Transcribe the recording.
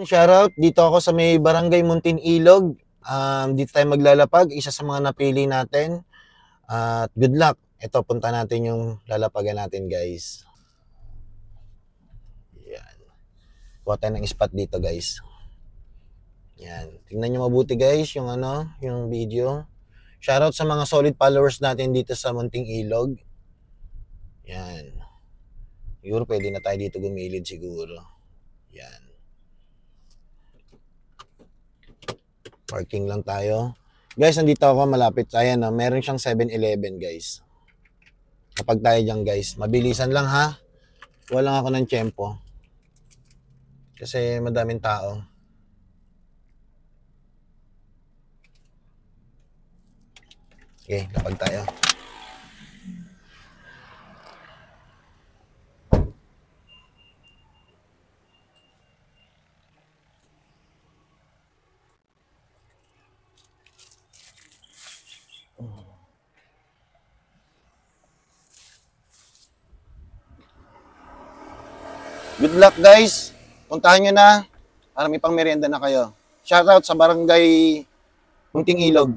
Shoutout, dito ako sa may Barangay Muntin Ilog. Dito tayo maglalapag, isa sa mga napili natin. At good luck. Ito, punta natin yung lalapagan natin, guys. Yan. Kuha tayo ng spot dito, guys. Yan. Tingnan nyo mabuti, guys, yung yung video. Shoutout sa mga solid followers natin dito sa Munting Ilog. Yan. Siguro pwede na tayo dito gumilid siguro. Yan. Parking lang tayo. Guys, nandito ako malapit. Ayan, meron siyang 7-Eleven, guys. Kapag tayo dyan, guys, mabilisan lang ha. Walang ako ng tiyempo. Kasi madaming tao. Okay, kapag tayo. Good luck, guys. Puntahan nyo na. Para may pang merienda na kayo. Shoutout sa Barangay Munting Ilog.